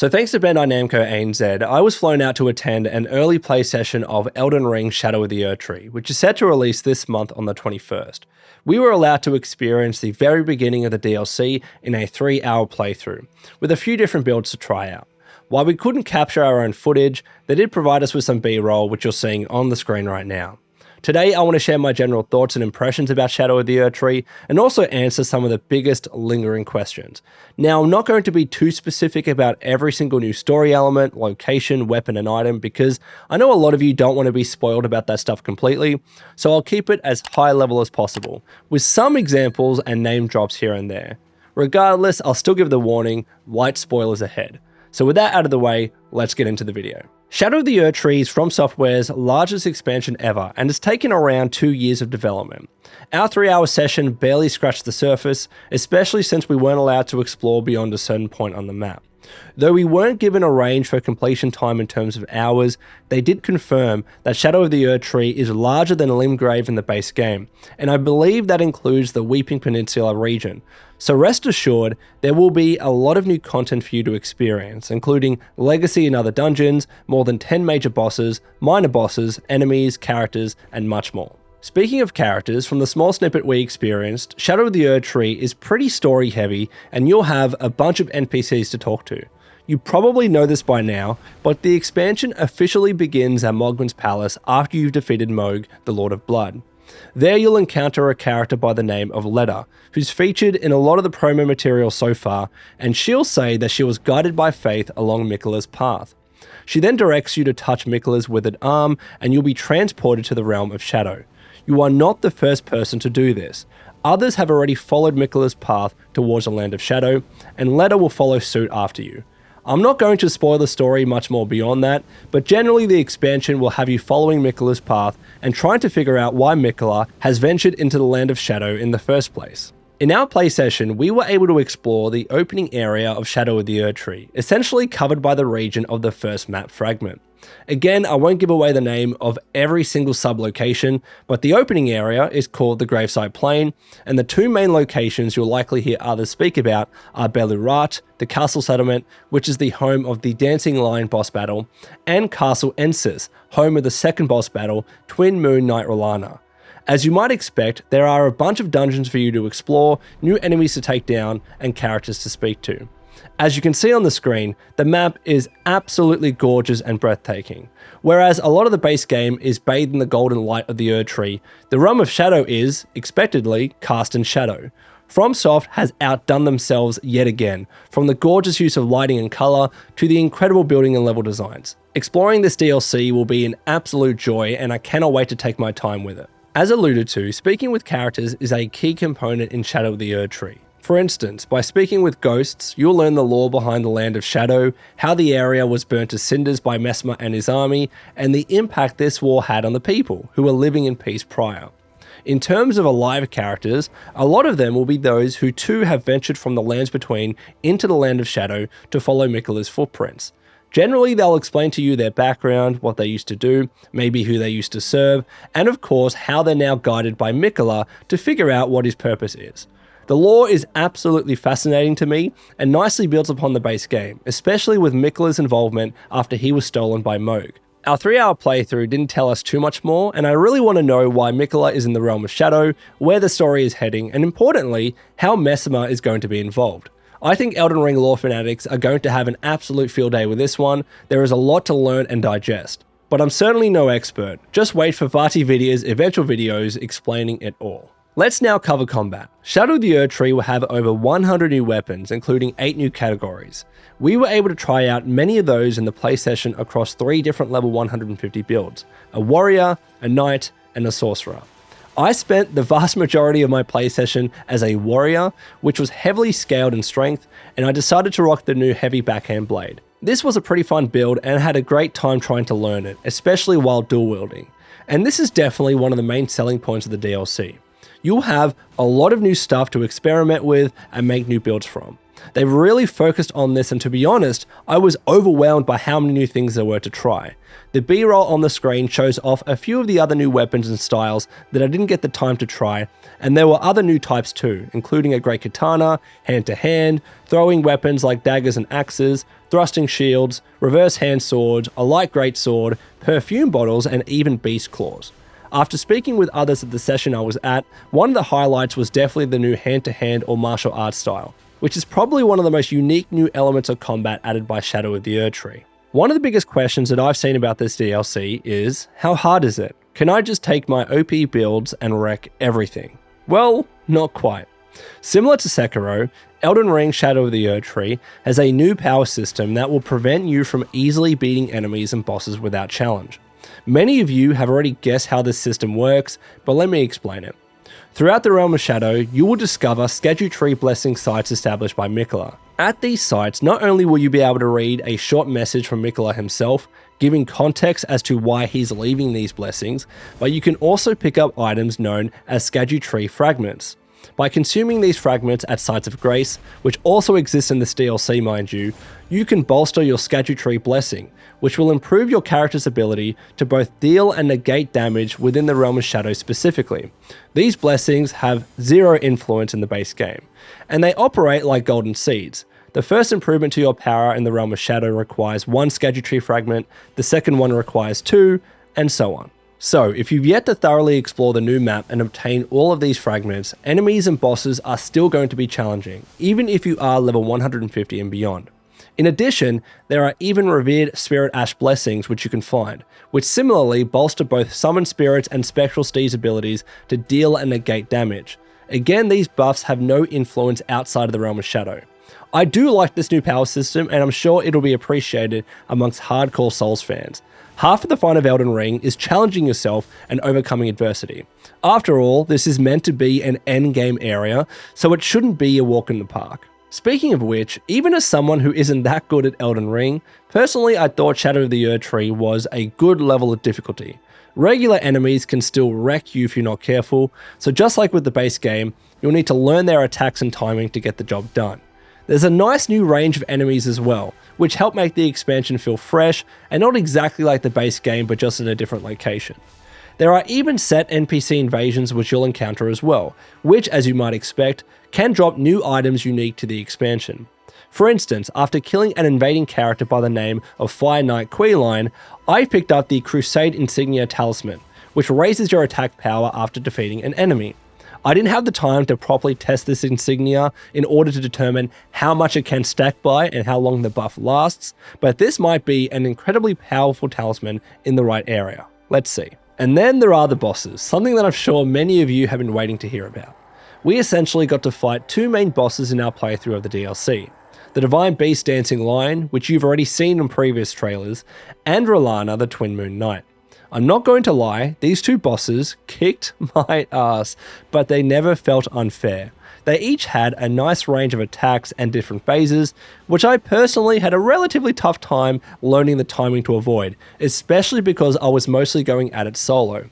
So thanks to Bandai Namco ANZ, I was flown out to attend an early play session of Elden Ring Shadow of the Erdtree, which is set to release this month on the 21st. We were allowed to experience the very beginning of the DLC in a 3-hour playthrough, with a few different builds to try out. While we couldn't capture our own footage, they did provide us with some B-roll, which you're seeing on the screen right now. Today, I want to share my general thoughts and impressions about Shadow of the Erdtree, and also answer some of the biggest lingering questions. Now, I'm not going to be too specific about every single new story element, location, weapon, and item, because I know a lot of you don't want to be spoiled about that stuff completely, so I'll keep it as high level as possible, with some examples and name drops here and there. Regardless, I'll still give the warning, light spoilers ahead. So with that out of the way, let's get into the video. Shadow of the Erdtree is From Software's largest expansion ever and has taken around 2 years of development. Our 3-hour session barely scratched the surface, especially since we weren't allowed to explore beyond a certain point on the map. Though we weren't given a range for completion time in terms of hours, they did confirm that Shadow of the Erdtree is larger than Limgrave in the base game, and I believe that includes the Weeping Peninsula region. So rest assured, there will be a lot of new content for you to experience, including legacy and other dungeons, more than 10 major bosses, minor bosses, enemies, characters, and much more. Speaking of characters, from the small snippet we experienced, Shadow of the Erdtree is pretty story heavy, and you'll have a bunch of NPCs to talk to. You probably know this by now, but the expansion officially begins at Mogwin's Palace after you've defeated Mohg, the Lord of Blood. There you'll encounter a character by the name of Leda, who's featured in a lot of the promo material so far, and she'll say that she was guided by faith along Miquella's path. She then directs you to touch Miquella's withered arm, and you'll be transported to the realm of Shadow. You are not the first person to do this. Others have already followed Miquella's path towards the land of Shadow, and Leda will follow suit after you. I'm not going to spoil the story much more beyond that, but generally the expansion will have you following Miquella's path and trying to figure out why Miquella has ventured into the land of Shadow in the first place. In our play session, we were able to explore the opening area of Shadow of the Erdtree, essentially covered by the region of the first map fragment. Again, I won't give away the name of every single sub-location, but the opening area is called the Graveside Plain, and the two main locations you'll likely hear others speak about are Belurat, the castle settlement, which is the home of the Dancing Lion boss battle, and Castle Ensis, home of the second boss battle, Twin Moon Knight Rolana. As you might expect, there are a bunch of dungeons for you to explore, new enemies to take down, and characters to speak to. As you can see on the screen, the map is absolutely gorgeous and breathtaking. Whereas a lot of the base game is bathed in the golden light of the Erdtree, the realm of Shadow is, expectedly, cast in shadow. FromSoft has outdone themselves yet again, from the gorgeous use of lighting and colour to the incredible building and level designs. Exploring this DLC will be an absolute joy, and I cannot wait to take my time with it. As alluded to, speaking with characters is a key component in Shadow of the Erdtree. For instance, by speaking with ghosts, you'll learn the lore behind the land of Shadow, how the area was burnt to cinders by Messmer and his army, and the impact this war had on the people, who were living in peace prior. In terms of alive characters, a lot of them will be those who too have ventured from the lands between into the land of Shadow to follow Miquella's footprints. Generally, they'll explain to you their background, what they used to do, maybe who they used to serve, and of course how they're now guided by Miquella to figure out what his purpose is. The lore is absolutely fascinating to me and nicely builds upon the base game, especially with Miquella's involvement after he was stolen by Mohg. Our 3-hour playthrough didn't tell us too much more, and I really want to know why Miquella is in the realm of Shadow, where the story is heading, and importantly, how Messmer is going to be involved. I think Elden Ring lore fanatics are going to have an absolute field day with this one. There is a lot to learn and digest. But I'm certainly no expert. Just wait for VaatiVidya's eventual videos explaining it all. Let's now cover combat. Shadow of the Erdtree will have over 100 new weapons, including 8 new categories. We were able to try out many of those in the play session across 3 different level 150 builds: a warrior, a knight, and a sorcerer. I spent the vast majority of my play session as a warrior, which was heavily scaled in strength, and I decided to rock the new heavy backhand blade. This was a pretty fun build and I had a great time trying to learn it, especially while dual wielding. And this is definitely one of the main selling points of the DLC. You'll have a lot of new stuff to experiment with and make new builds from. They've really focused on this, and to be honest, I was overwhelmed by how many new things there were to try. The B-roll on the screen shows off a few of the other new weapons and styles that I didn't get the time to try, and there were other new types too, including a great katana, hand-to-hand, throwing weapons like daggers and axes, thrusting shields, reverse hand swords, a light greatsword, perfume bottles, and even beast claws. After speaking with others at the session I was at, one of the highlights was definitely the new hand-to-hand or martial arts style, which is probably one of the most unique new elements of combat added by Shadow of the Erdtree. One of the biggest questions that I've seen about this DLC is, how hard is it? Can I just take my OP builds and wreck everything? Well, not quite. Similar to Sekiro, Elden Ring Shadow of the Erdtree has a new power system that will prevent you from easily beating enemies and bosses without challenge. Many of you have already guessed how this system works, but let me explain it. Throughout the Realm of Shadow, you will discover Erdtree blessing sites established by Miquella. At these sites, not only will you be able to read a short message from Miquella himself, giving context as to why he's leaving these blessings, but you can also pick up items known as Erdtree fragments. By consuming these fragments at Sites of Grace, which also exist in this DLC mind you, you can bolster your Erdtree blessing, which will improve your character's ability to both deal and negate damage within the Realm of Shadow specifically. These blessings have zero influence in the base game, and they operate like golden seeds. The first improvement to your power in the Realm of Shadow requires 1 Erdtree fragment, the second one requires 2, and so on. So, if you've yet to thoroughly explore the new map and obtain all of these fragments, enemies and bosses are still going to be challenging, even if you are level 150 and beyond. In addition, there are even revered Spirit Ash blessings which you can find, which similarly bolster both Summon Spirits and Spectral Steed's abilities to deal and negate damage. Again, these buffs have no influence outside of the Realm of Shadow. I do like this new power system, and I'm sure it'll be appreciated amongst hardcore Souls fans. Half of the fun of Elden Ring is challenging yourself and overcoming adversity. After all, this is meant to be an endgame area, so it shouldn't be a walk in the park. Speaking of which, even as someone who isn't that good at Elden Ring, personally I thought Shadow of the Erdtree was a good level of difficulty. Regular enemies can still wreck you if you're not careful, so just like with the base game, you'll need to learn their attacks and timing to get the job done. There's a nice new range of enemies as well, which help make the expansion feel fresh and not exactly like the base game but just in a different location. There are even set NPC invasions which you'll encounter as well, which, as you might expect, can drop new items unique to the expansion. For instance, after killing an invading character by the name of Fire Knight Queeline, I picked up the Crusade Insignia Talisman, which raises your attack power after defeating an enemy. I didn't have the time to properly test this insignia in order to determine how much it can stack by and how long the buff lasts, but this might be an incredibly powerful talisman in the right area. Let's see. And then there are the bosses, something that I'm sure many of you have been waiting to hear about. We essentially got to fight 2 main bosses in our playthrough of the DLC. The Divine Beast Dancing Lion, which you've already seen in previous trailers, and R'Larna the Twin Moon Knight. I'm not going to lie, these 2 bosses kicked my ass, but they never felt unfair. They each had a nice range of attacks and different phases, which I personally had a relatively tough time learning the timing to avoid, especially because I was mostly going at it solo.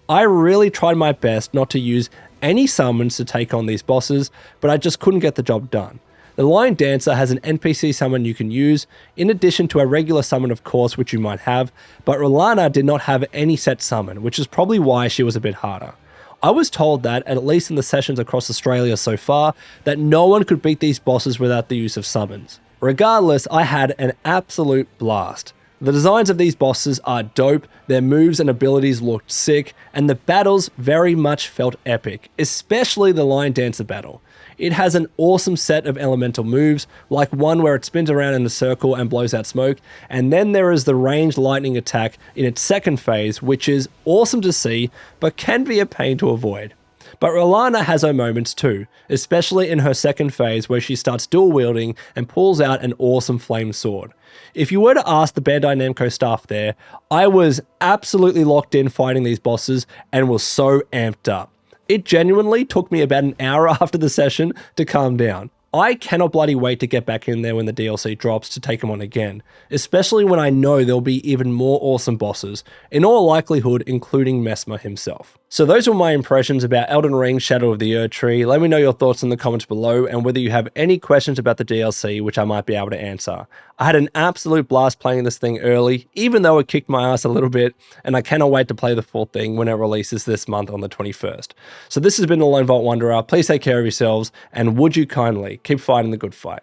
I really tried my best not to use any summons to take on these bosses, but I just couldn't get the job done. The Lion Dancer has an NPC summon you can use, in addition to a regular summon of course which you might have, but R'Larna did not have any set summon, which is probably why she was a bit harder. I was told that, at least in the sessions across Australia so far, that no one could beat these bosses without the use of summons. Regardless, I had an absolute blast. The designs of these bosses are dope, their moves and abilities looked sick, and the battles very much felt epic, especially the Lion Dancer battle. It has an awesome set of elemental moves, like one where it spins around in a circle and blows out smoke, and then there is the ranged lightning attack in its second phase, which is awesome to see, but can be a pain to avoid. But R'Larna has her moments too, especially in her second phase where she starts dual wielding and pulls out an awesome flame sword. If you were to ask the Bandai Namco staff there, I was absolutely locked in fighting these bosses and was so amped up. It genuinely took me about an hour after the session to calm down. I cannot bloody wait to get back in there when the DLC drops to take them on again, especially when I know there'll be even more awesome bosses, in all likelihood including Messmer himself. So those were my impressions about Elden Ring Shadow of the Erdtree. Let me know your thoughts in the comments below and whether you have any questions about the DLC which I might be able to answer. I had an absolute blast playing this thing early, even though it kicked my ass a little bit, and I cannot wait to play the full thing when it releases this month on the 21st. So this has been the Lone Vault Wanderer. Please take care of yourselves, and would you kindly keep fighting the good fight.